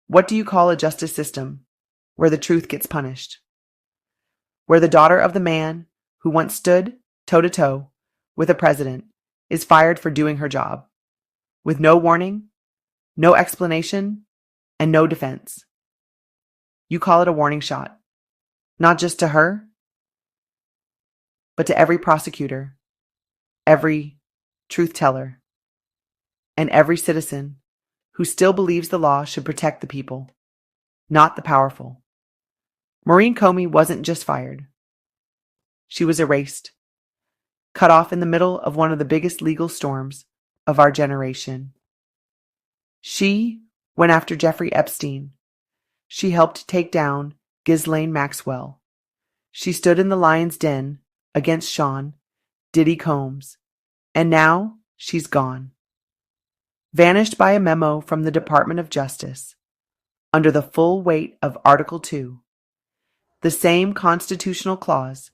What do you call a justice system where the truth gets punished? Where the daughter of the man who once stood toe-to-toe with a president is fired for doing her job, with no warning, no explanation, and no defense. You call it a warning shot, not just to her, but to every prosecutor, every truth teller, and every citizen who still believes the law should protect the people, not the powerful. Maurene Comey wasn't just fired. She was erased, cut off in the middle of one of the biggest legal storms of our generation. She went after Jeffrey Epstein. She helped take down Ghislaine Maxwell. She stood in the lion's den against Sean, Diddy Combs, and now she's gone. Vanished by a memo from the Department of Justice, under the full weight of Article 2, the same constitutional clause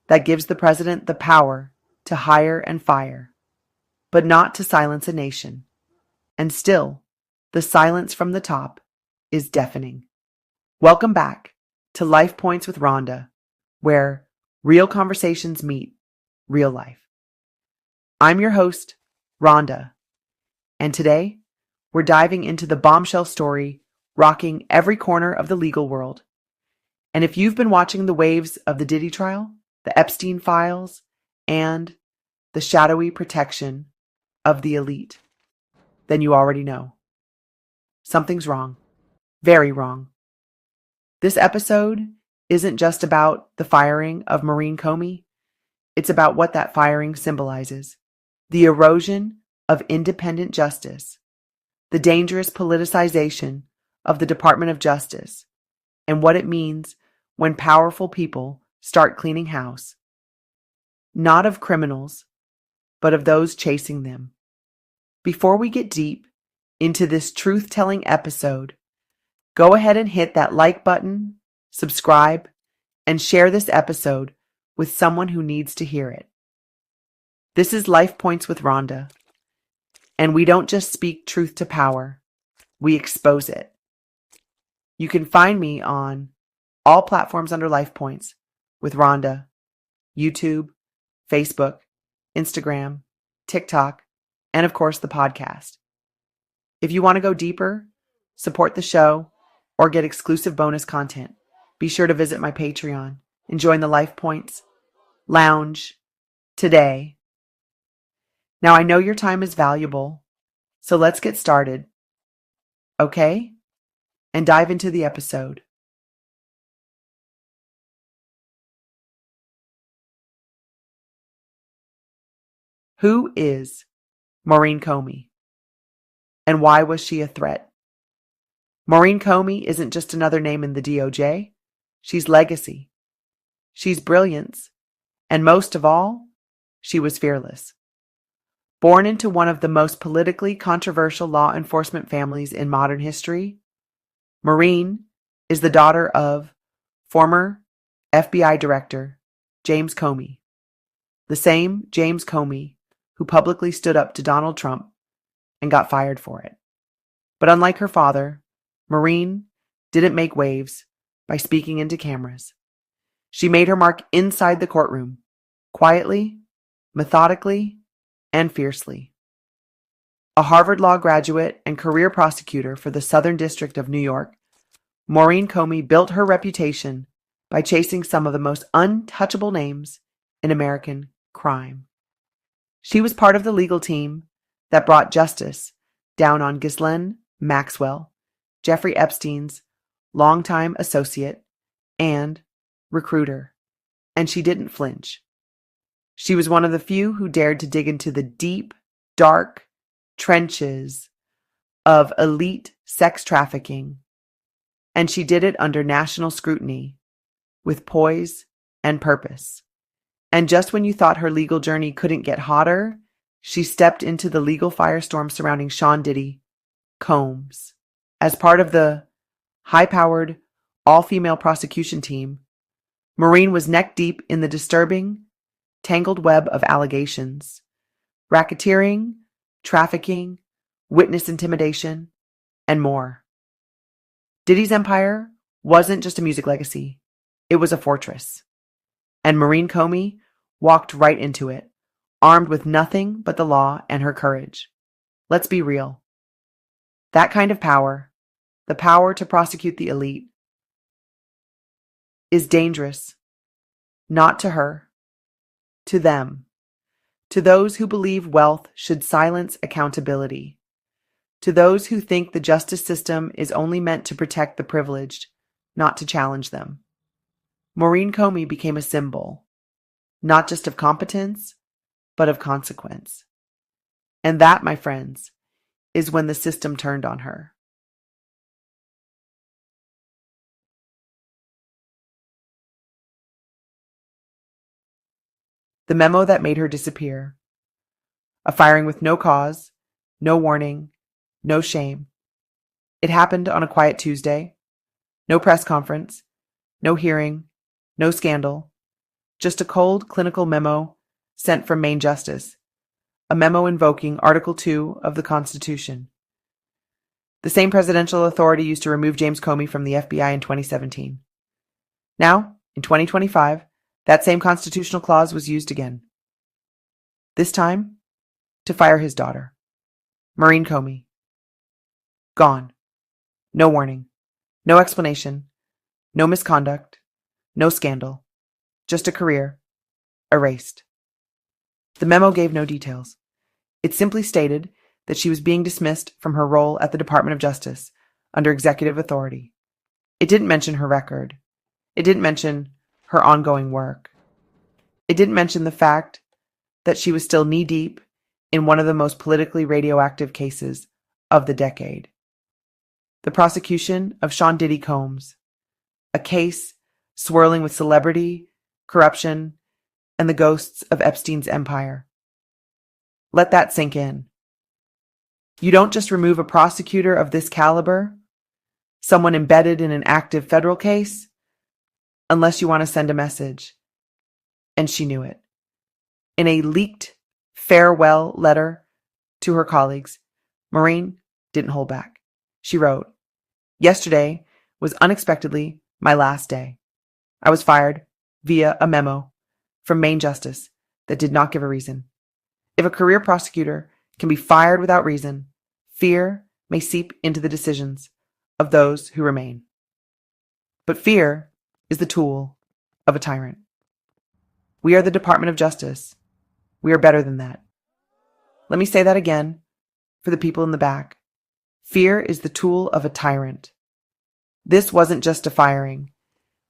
that gives the president the power to hire and fire, but not to silence a nation. And still, the silence from the top is deafening. Welcome back to Life Points with Ronda, where real conversations meet real life. I'm your host, Ronda, and today we're diving into the bombshell story rocking every corner of the legal world. And if you've been watching the waves of the Diddy trial, the Epstein files, and the shadowy protection of the elite, then you already know. Something's wrong. Very wrong. This episode isn't just about the firing of Maurene Comey. It's about what that firing symbolizes. The erosion of independent justice, the dangerous politicization of the Department of Justice, and what it means when powerful people start cleaning house, not of criminals, but of those chasing them. Before we get deep into this truth-telling episode, go ahead and hit that like button, subscribe, and share this episode with someone who needs to hear it. This is Life Points with Ronda, and we don't just speak truth to power, we expose it. You can find me on all platforms under Life Points with Ronda, YouTube, Facebook, Instagram, TikTok, and of course the podcast. If you want to go deeper, support the show, or get exclusive bonus content, be sure to visit my Patreon and join the Life Points Lounge today. Now I know your time is valuable, so let's get started. Okay? And dive into the episode. Who is Maurene Comey? And why was she a threat? Maurene Comey isn't just another name in the DOJ. She's legacy. She's brilliance. And most of all, she was fearless. Born into one of the most politically controversial law enforcement families in modern history, Maurene is the daughter of former FBI Director James Comey, the same James Comey who publicly stood up to Donald Trump and got fired for it. But unlike her father, Maurene didn't make waves by speaking into cameras. She made her mark inside the courtroom, quietly, methodically, and fiercely. A Harvard Law graduate and career prosecutor for the Southern District of New York, Maurene Comey built her reputation by chasing some of the most untouchable names in American crime. She was part of the legal team that brought justice down on Ghislaine Maxwell, Jeffrey Epstein's longtime associate and recruiter, and she didn't flinch. She was one of the few who dared to dig into the deep, dark trenches of elite sex trafficking, and she did it under national scrutiny, with poise and purpose. And just when you thought her legal journey couldn't get hotter, she stepped into the legal firestorm surrounding Sean Diddy Combs. As part of the high-powered, all-female prosecution team, Maurene was neck-deep in the disturbing, tangled web of allegations: racketeering, trafficking, witness intimidation, and more. Diddy's empire wasn't just a music legacy. It was a fortress. And Maurene Comey walked right into it, armed with nothing but the law and her courage. Let's be real. That kind of power, the power to prosecute the elite, is dangerous. Not to her, to them, to those who believe wealth should silence accountability, to those who think the justice system is only meant to protect the privileged, not to challenge them. Maurene Comey became a symbol, not just of competence, but of consequence. And that, my friends, is when the system turned on her. The memo that made her disappear. A firing with no cause, no warning, no shame. It happened on a quiet Tuesday. No press conference, no hearing, no scandal. Just a cold clinical memo sent from Maine Justice. A memo invoking Article 2 of the Constitution. The same presidential authority used to remove James Comey from the FBI in 2017. Now, in 2025, that same constitutional clause was used again. This time, to fire his daughter, Maurene Comey. Gone. No warning. No explanation. No misconduct. No scandal. Just a career. Erased. The memo gave no details. It simply stated that she was being dismissed from her role at the Department of Justice under executive authority. It didn't mention her record. It didn't mention her ongoing work. It didn't mention the fact that she was still knee-deep in one of the most politically radioactive cases of the decade. The prosecution of Sean Diddy Combs, a case swirling with celebrity, corruption, and the ghosts of Epstein's empire. Let that sink in. You don't just remove a prosecutor of this caliber, someone embedded in an active federal case, unless you want to send a message. And she knew it. In a leaked farewell letter to her colleagues, Maurene didn't hold back. She wrote, "Yesterday was unexpectedly my last day. I was fired via a memo from Maine Justice that did not give a reason. If a career prosecutor can be fired without reason, fear may seep into the decisions of those who remain. But fear is the tool of a tyrant. We are the Department of Justice. We are better than that." Let me say that again for the people in the back. Fear is the tool of a tyrant. This wasn't just a firing.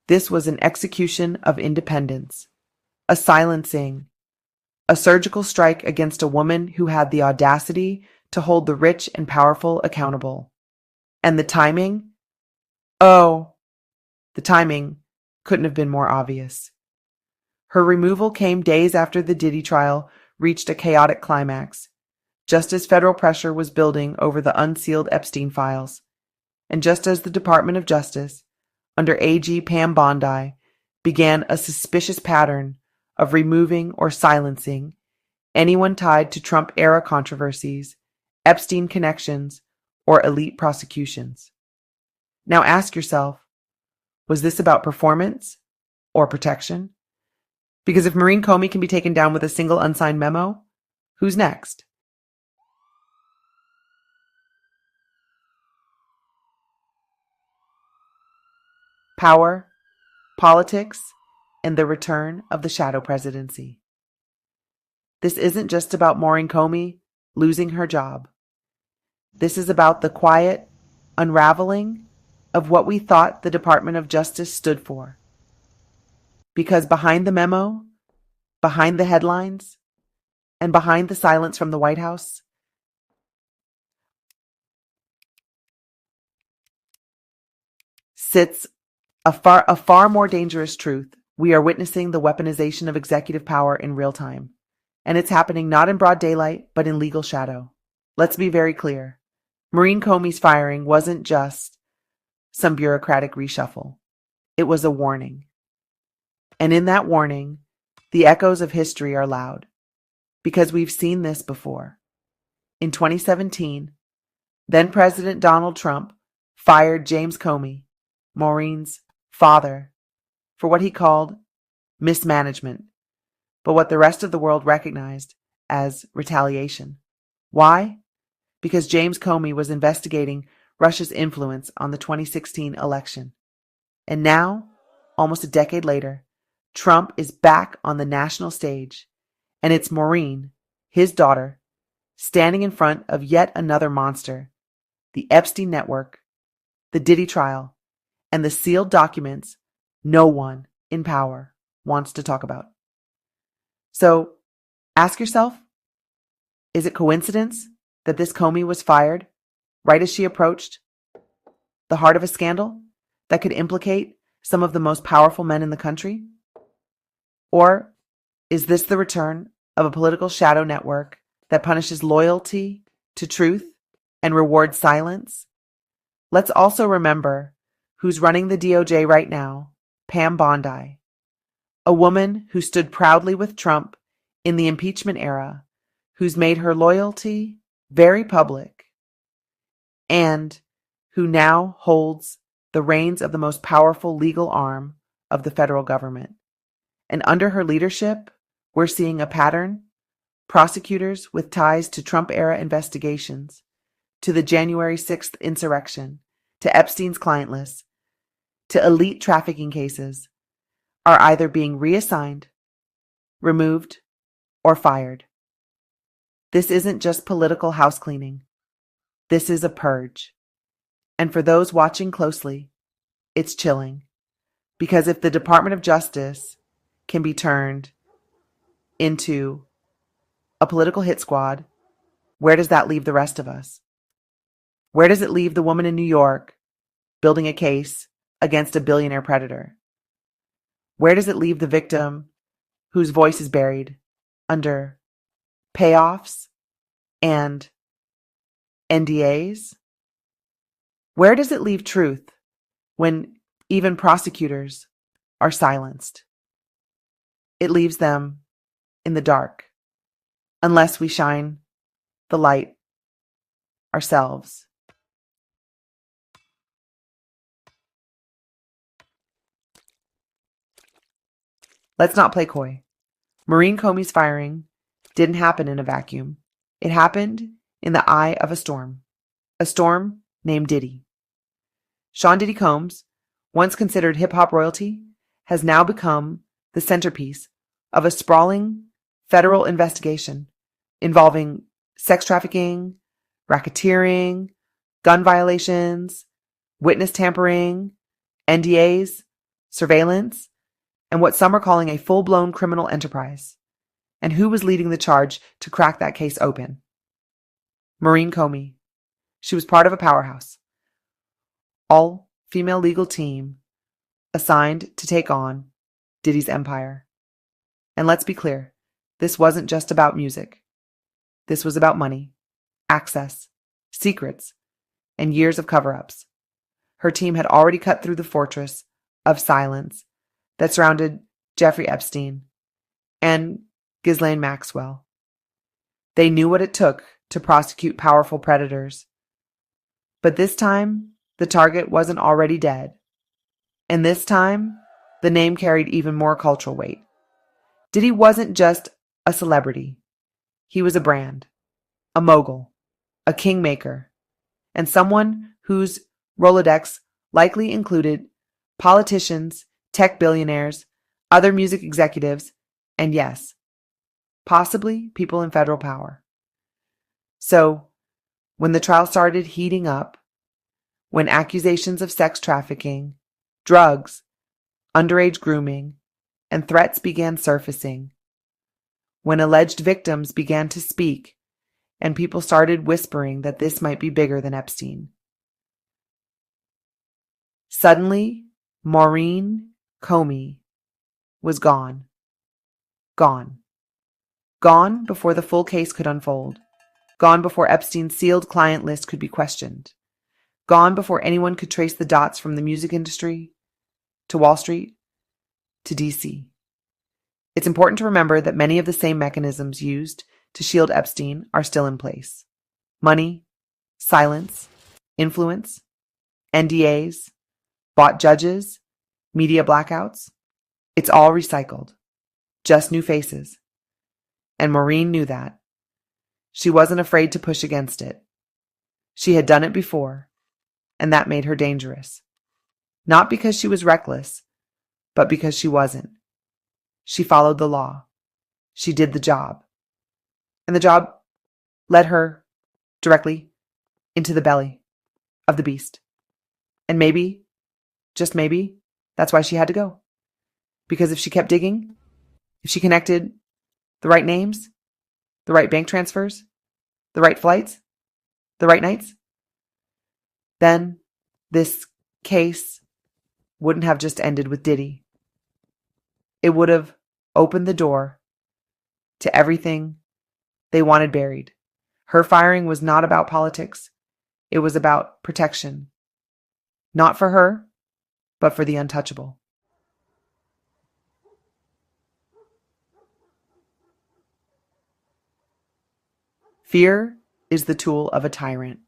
This was an execution of independence, a silencing, a surgical strike against a woman who had the audacity to hold the rich and powerful accountable. And the timing? Oh, the timing couldn't have been more obvious. Her removal came days after the Diddy trial reached a chaotic climax, just as federal pressure was building over the unsealed Epstein files, and just as the Department of Justice, under AG Pam Bondi, began a suspicious pattern of removing or silencing anyone tied to Trump-era controversies, Epstein connections, or elite prosecutions. Now ask yourself, was this about performance or protection? Because if Maurene Comey can be taken down with a single unsigned memo, who's next? Power, politics, and the return of the shadow presidency. This isn't just about Maurene Comey losing her job. This is about the quiet unraveling of what we thought the Department of Justice stood for. Because behind the memo, behind the headlines, and behind the silence from the White House, sits a far more dangerous truth. We are witnessing the weaponization of executive power in real time. And it's happening not in broad daylight, but in legal shadow. Let's be very clear. Maurene Comey's firing wasn't just some bureaucratic reshuffle. It was a warning. And in that warning, the echoes of history are loud. Because we've seen this before. In 2017, then President Donald Trump fired James Comey, Maurene's father, for what he called mismanagement, but what the rest of the world recognized as retaliation. Why? Because James Comey was investigating Russia's influence on the 2016 election. And now, almost a decade later, Trump is back on the national stage, and it's Maurene, his daughter, standing in front of yet another monster, the Epstein network, the Diddy trial, and the sealed documents no one in power wants to talk about. So, ask yourself, is it coincidence that this Comey was fired right as she approached the heart of a scandal that could implicate some of the most powerful men in the country? Or is this the return of a political shadow network that punishes loyalty to truth and rewards silence? Let's also remember who's running the DOJ right now, Pam Bondi, a woman who stood proudly with Trump in the impeachment era, who's made her loyalty very public, and who now holds the reins of the most powerful legal arm of the federal government. And under her leadership, we're seeing a pattern: prosecutors with ties to Trump-era investigations, to the January 6th insurrection, to Epstein's client list, to elite trafficking cases, are either being reassigned, removed, or fired. This isn't just political house cleaning. This is a purge. And for those watching closely, it's chilling. Because if the Department of Justice can be turned into a political hit squad, where does that leave the rest of us? Where does it leave the woman in New York building a case against a billionaire predator? Where does it leave the victim whose voice is buried under payoffs and NDAs? Where does it leave truth when even prosecutors are silenced? It leaves them in the dark unless we shine the light ourselves. Let's not play coy. Maurene Comey's firing didn't happen in a vacuum. It happened in the eye of a storm named Diddy. Sean Diddy Combs, once considered hip-hop royalty, has now become the centerpiece of a sprawling federal investigation involving sex trafficking, racketeering, gun violations, witness tampering, NDAs, surveillance, and what some are calling a full-blown criminal enterprise. And who was leading the charge to crack that case open? Maurene Comey. She was part of a powerhouse, all-female legal team assigned to take on Diddy's empire. And let's be clear, this wasn't just about music. This was about money, access, secrets, and years of cover-ups. Her team had already cut through the fortress of silence that surrounded Jeffrey Epstein and Ghislaine Maxwell. They knew what it took to prosecute powerful predators. But this time, the target wasn't already dead. And this time, the name carried even more cultural weight. Diddy wasn't just a celebrity. He was a brand, a mogul, a kingmaker, and someone whose Rolodex likely included politicians, tech billionaires, other music executives, and yes, possibly people in federal power. So, when the trial started heating up, when accusations of sex trafficking, drugs, underage grooming, and threats began surfacing, when alleged victims began to speak and people started whispering that this might be bigger than Epstein, suddenly Maurene Comey was gone. Gone. Gone before the full case could unfold. Gone before Epstein's sealed client list could be questioned. Gone before anyone could trace the dots from the music industry to Wall Street to DC. It's important to remember that many of the same mechanisms used to shield Epstein are still in place. Money, silence, influence, NDAs, bought judges, media blackouts. It's all recycled. Just new faces. And Maurene knew that. She wasn't afraid to push against it. She had done it before, and that made her dangerous. Not because she was reckless, but because she wasn't. She followed the law. She did the job. And the job led her directly into the belly of the beast. And maybe, just maybe, that's why she had to go. Because if she kept digging, if she connected the right names, the right bank transfers, the right flights, the right nights, then this case wouldn't have just ended with Diddy. It would have opened the door to everything they wanted buried. Her firing was not about politics. It was about protection. Not for her, but for the untouchable. Fear is the tool of a tyrant.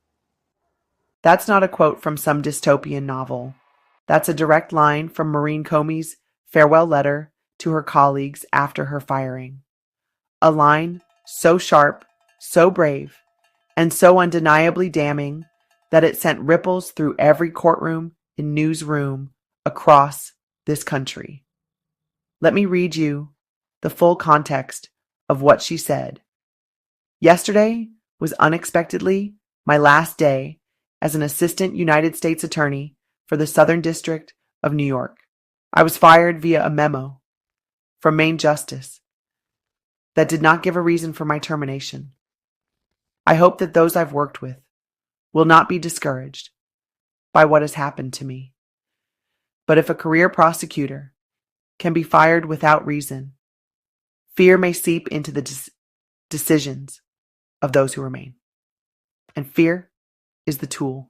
That's not a quote from some dystopian novel. That's a direct line from Maurene Comey's farewell letter to her colleagues after her firing. A line so sharp, so brave, and so undeniably damning that it sent ripples through every courtroom and newsroom across this country. Let me read you the full context of what she said. Yesterday was unexpectedly my last day as an assistant United States attorney for the Southern District of New York. I was fired via a memo from Main Justice that did not give a reason for my termination. I hope that those I've worked with will not be discouraged by what has happened to me. But if a career prosecutor can be fired without reason, fear may seep into the decisions of those who remain. And fear is the tool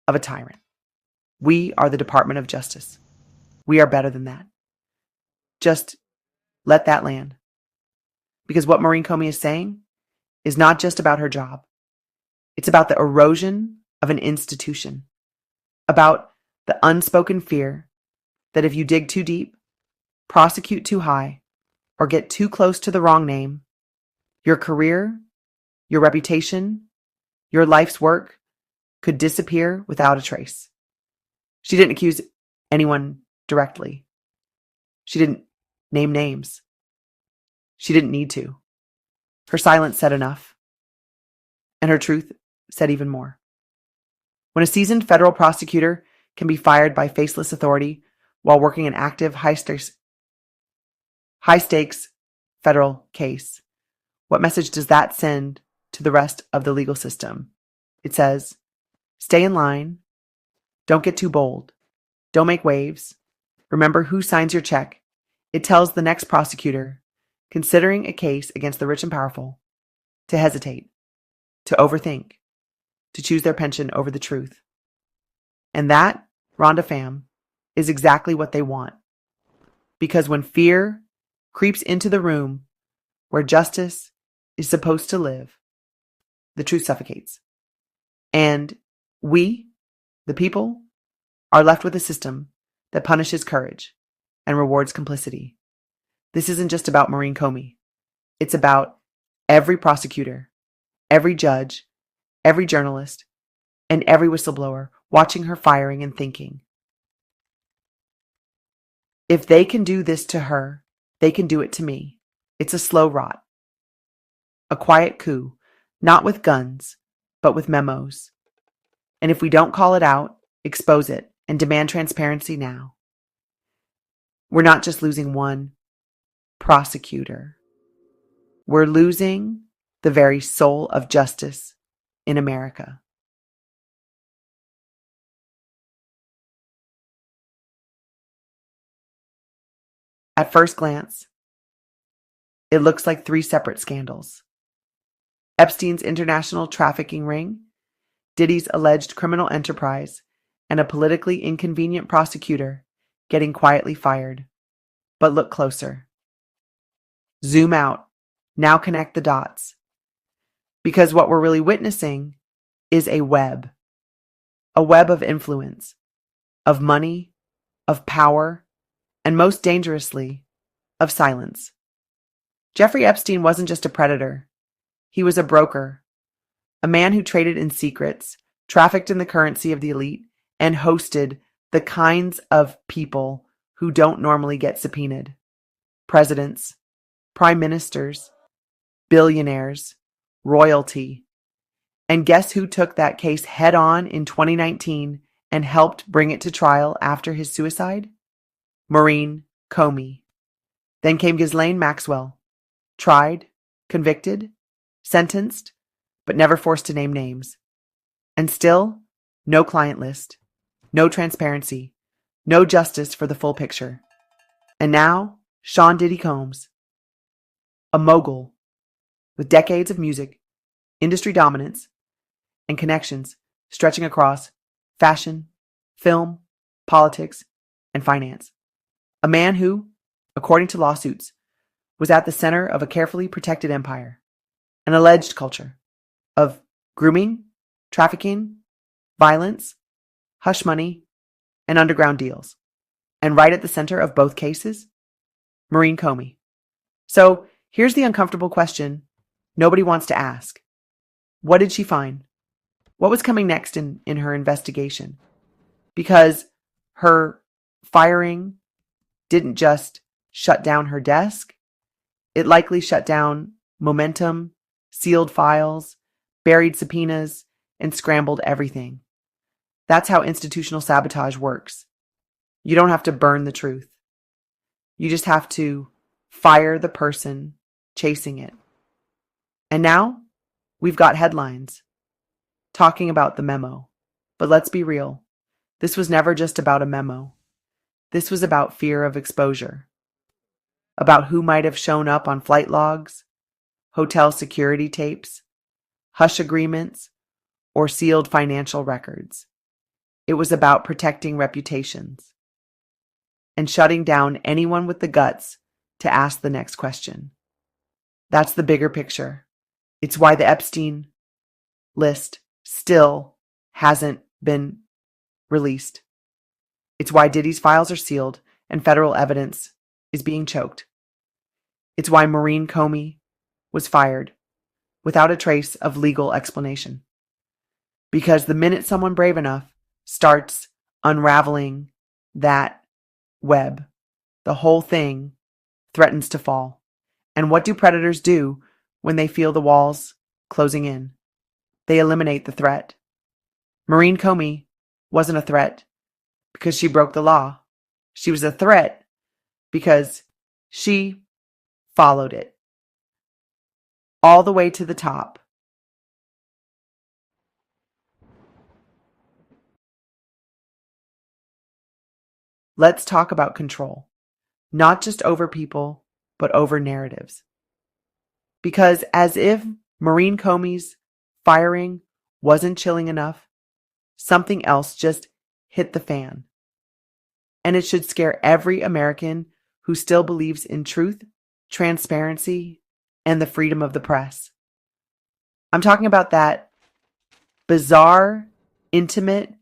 of a tyrant. We are the Department of Justice. We are better than that. Just let that land. Because what Maurene Comey is saying is not just about her job. It's about the erosion of an institution. About the unspoken fear that if you dig too deep, prosecute too high, or get too close to the wrong name, your career, your reputation, your life's work could disappear without a trace. She didn't accuse anyone directly. She didn't name names. She didn't need to. Her silence said enough. And her truth said even more. When a seasoned federal prosecutor can be fired by faceless authority while working an active, high-stakes federal case, what message does that send to the rest of the legal system? It says, stay in line. Don't get too bold. Don't make waves. Remember who signs your check. It tells the next prosecutor considering a case against the rich and powerful to hesitate, to overthink, to choose their pension over the truth. And that, Ronda fam, is exactly what they want. Because when fear creeps into the room where justice is supposed to live, the truth suffocates. And we, the people, are left with a system that punishes courage and rewards complicity. This isn't just about Maurene Comey. It's about every prosecutor, every judge, every journalist, and every whistleblower watching her firing and thinking, if they can do this to her, they can do it to me. It's a slow rot. A quiet coup, not with guns, but with memos. And if we don't call it out, expose it, and demand transparency now, we're not just losing one prosecutor. We're losing the very soul of justice in America. At first glance, it looks like three separate scandals. Epstein's international trafficking ring, Diddy's alleged criminal enterprise, and a politically inconvenient prosecutor getting quietly fired. But look closer. Zoom out. Now connect the dots. Because what we're really witnessing is a web of influence, of money, of power, and most dangerously, of silence. Jeffrey Epstein wasn't just a predator. He was a broker, a man who traded in secrets, trafficked in the currency of the elite, and hosted the kinds of people who don't normally get subpoenaed. Presidents, prime ministers, billionaires, royalty. And guess who took that case head on in 2019 and helped bring it to trial after his suicide? Maurene Comey. Then came Ghislaine Maxwell, tried, convicted, sentenced, but never forced to name names. And still, no client list, no transparency, no justice for the full picture. And now, Sean Diddy Combs, a mogul with decades of music, industry dominance, and connections stretching across fashion, film, politics, and finance. A man who, according to lawsuits, was at the center of a carefully protected empire, an alleged culture of grooming, trafficking, violence, hush money, and underground deals. And right at the center of both cases, Maurene Comey. So here's the uncomfortable question nobody wants to ask. What did she find? What was coming next in her investigation? Because her firing didn't just shut down her desk. It likely shut down momentum, sealed files, buried subpoenas, and scrambled everything. That's how institutional sabotage works. You don't have to burn the truth. You just have to fire the person chasing it. And now we've got headlines talking about the memo. But let's be real. This was never just about a memo. This was about fear of exposure. About who might have shown up on flight logs, hotel security tapes, hush agreements, or sealed financial records. It was about protecting reputations and shutting down anyone with the guts to ask the next question. That's the bigger picture. It's why the Epstein list still hasn't been released. It's why Diddy's files are sealed and federal evidence is being choked. It's why Maurene Comey was fired without a trace of legal explanation. Because the minute someone brave enough starts unraveling that web, the whole thing threatens to fall. And what do predators do when they feel the walls closing in? They eliminate the threat. Maurene Comey wasn't a threat because she broke the law. She was a threat because she followed it all the way to the top. Let's talk about control, not just over people, but over narratives. Because as if Maurene Comey's firing wasn't chilling enough, something else just hit the fan. And it should scare every American who still believes in truth, transparency, and the freedom of the press. I'm talking about that bizarre, intimate,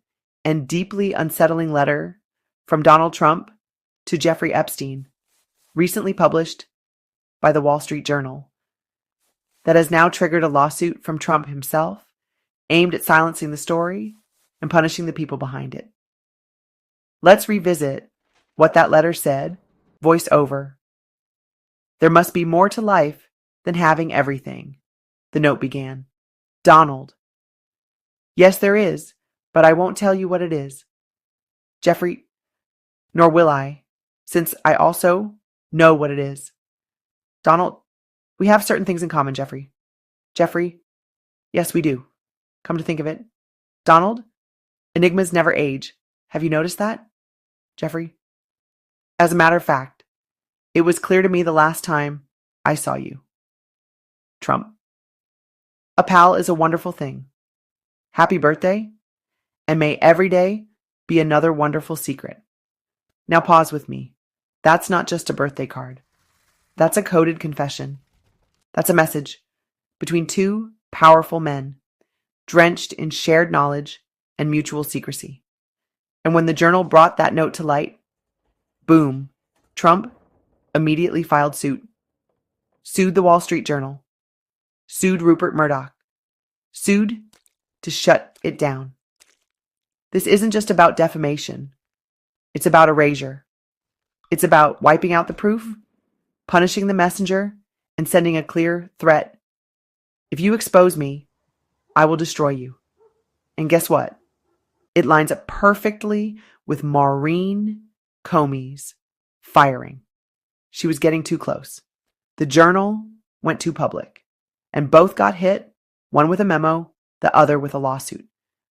and deeply unsettling letter from Donald Trump to Jeffrey Epstein, recently published by the Wall Street Journal, that has now triggered a lawsuit from Trump himself, aimed at silencing the story and punishing the people behind it. Let's revisit what that letter said, voice over. There must be more to life than having everything, the note began. Donald. Yes, there is, but I won't tell you what it is. Jeffrey, nor will I, since I also know what it is. Donald, we have certain things in common, Jeffrey. Jeffrey, yes, we do. Come to think of it. Donald, enigmas never age. Have you noticed that? Jeffrey, as a matter of fact, it was clear to me the last time I saw you. Trump, a pal is a wonderful thing. Happy birthday, and may every day be another wonderful secret. Now pause with me. That's not just a birthday card. That's a coded confession. That's a message between two powerful men, drenched in shared knowledge and mutual secrecy. And when the Journal brought that note to light, boom, Trump immediately filed suit. Sued the Wall Street Journal. Sued Rupert Murdoch. Sued to shut it down. This isn't just about defamation. It's about erasure. It's about wiping out the proof, punishing the messenger, and sending a clear threat. If you expose me, I will destroy you. And guess what? It lines up perfectly with Maurene Comey's firing. She was getting too close. The Journal went too public, and both got hit, one with a memo, the other with a lawsuit.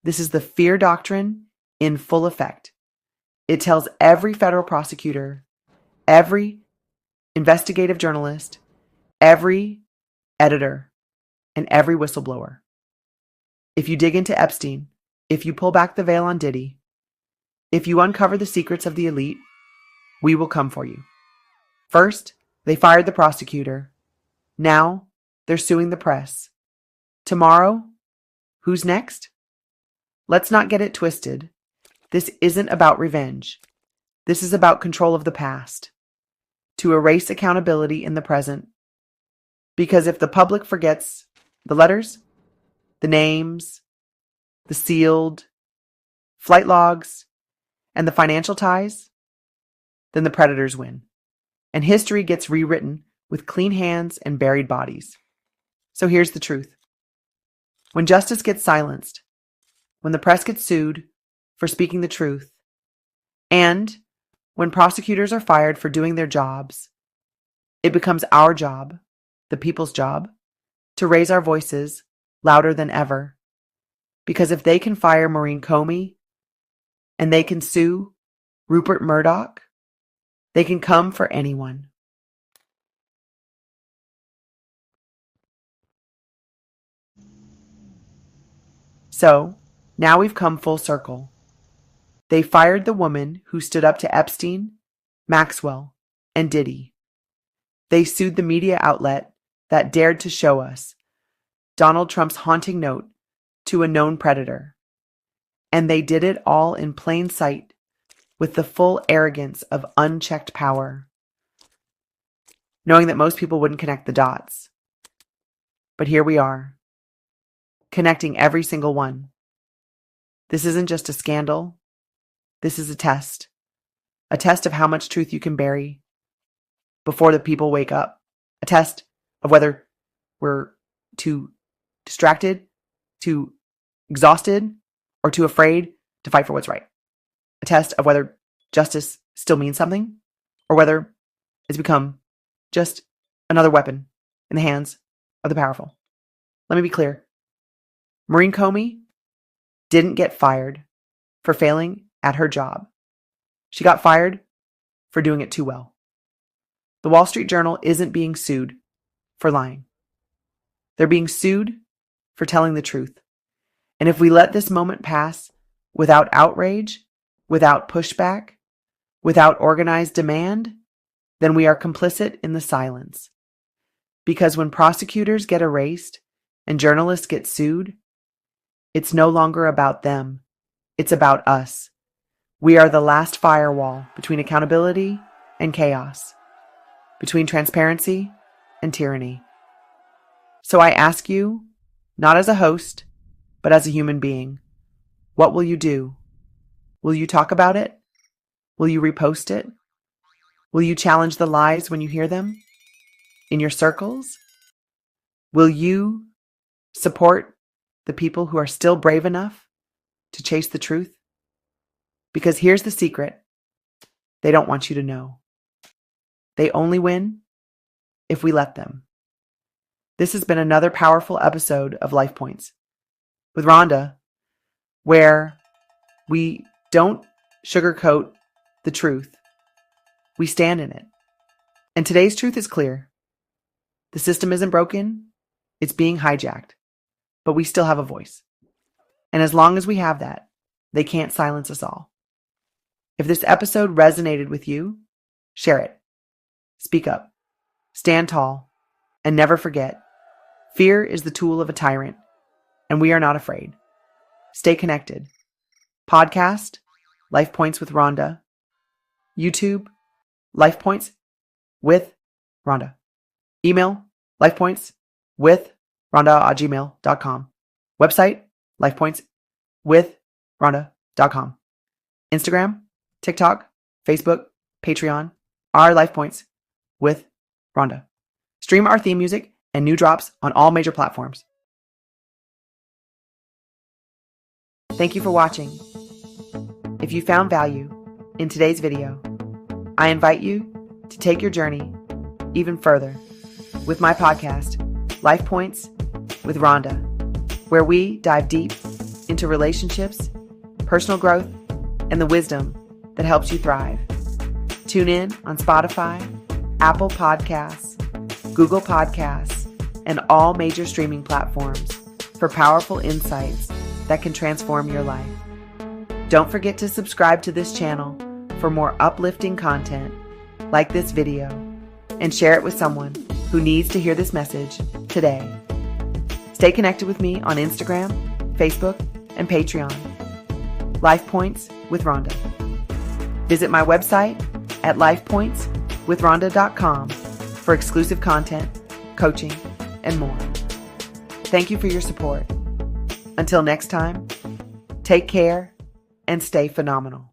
This is the fear doctrine in full effect. It tells every federal prosecutor, every investigative journalist, every editor, and every whistleblower. If you dig into Epstein, if you pull back the veil on Diddy, if you uncover the secrets of the elite, we will come for you. First, they fired the prosecutor. Now, they're suing the press. Tomorrow, who's next? Let's not get it twisted. This isn't about revenge. This is about control of the past, to erase accountability in the present. Because if the public forgets the letters, the names, the sealed flight logs, and the financial ties, then the predators win. And history gets rewritten with clean hands and buried bodies. So here's the truth. When justice gets silenced, when the press gets sued for speaking the truth, and when prosecutors are fired for doing their jobs, it becomes our job, the people's job, to raise our voices louder than ever. Because if they can fire Maurene Comey and they can sue Rupert Murdoch, they can come for anyone. So, now we've come full circle. They fired the woman who stood up to Epstein, Maxwell, and Diddy. They sued the media outlet that dared to show us Donald Trump's haunting note to a known predator. And they did it all in plain sight with the full arrogance of unchecked power, knowing that most people wouldn't connect the dots. But here we are, connecting every single one. This isn't just a scandal. This is a test of how much truth you can bury before the people wake up, a test of whether we're too distracted, too exhausted, or too afraid to fight for what's right. A test of whether justice still means something, or whether it's become just another weapon in the hands of the powerful. Let me be clear. Maurene Comey didn't get fired for failing at her job. She got fired for doing it too well. The Wall Street Journal isn't being sued for lying. They're being sued for telling the truth. And if we let this moment pass without outrage, without pushback, without organized demand, then we are complicit in the silence. Because when prosecutors get erased and journalists get sued, it's no longer about them. It's about us. We are the last firewall between accountability and chaos, between transparency and tyranny. So I ask you, not as a host, but as a human being, what will you do? Will you talk about it? Will you repost it? Will you challenge the lies when you hear them? In your circles? Will you support the people who are still brave enough to chase the truth? Because here's the secret. They don't want you to know. They only win if we let them. This has been another powerful episode of Life Points with Ronda, where we don't sugarcoat the truth. We stand in it. And today's truth is clear. The system isn't broken. It's being hijacked. But we still have a voice. And as long as we have that, they can't silence us all. If this episode resonated with you, share it. Speak up. Stand tall. And never forget, fear is the tool of a tyrant, and we are not afraid. Stay connected. Podcast, Life Points with Ronda. YouTube, Life Points with Ronda. Email, lifepointswithronda@gmail.com. Website, lifepointswithronda.com. Instagram, TikTok, Facebook, Patreon, our Life Points with Ronda. Stream our theme music and new drops on all major platforms. Thank you for watching. If you found value in today's video, I invite you to take your journey even further with my podcast, Life Points with Ronda, where we dive deep into relationships, personal growth, and the wisdom that helps you thrive. Tune in on Spotify, Apple Podcasts, Google Podcasts, and all major streaming platforms for powerful insights that can transform your life. Don't forget to subscribe to this channel for more uplifting content like this video, and share it with someone who needs to hear this message today. Stay connected with me on Instagram, Facebook, and Patreon. Life Points with Ronda. Visit my website at lifepointswithronda.com for exclusive content, coaching, and more. Thank you for your support. Until next time, take care and stay phenomenal.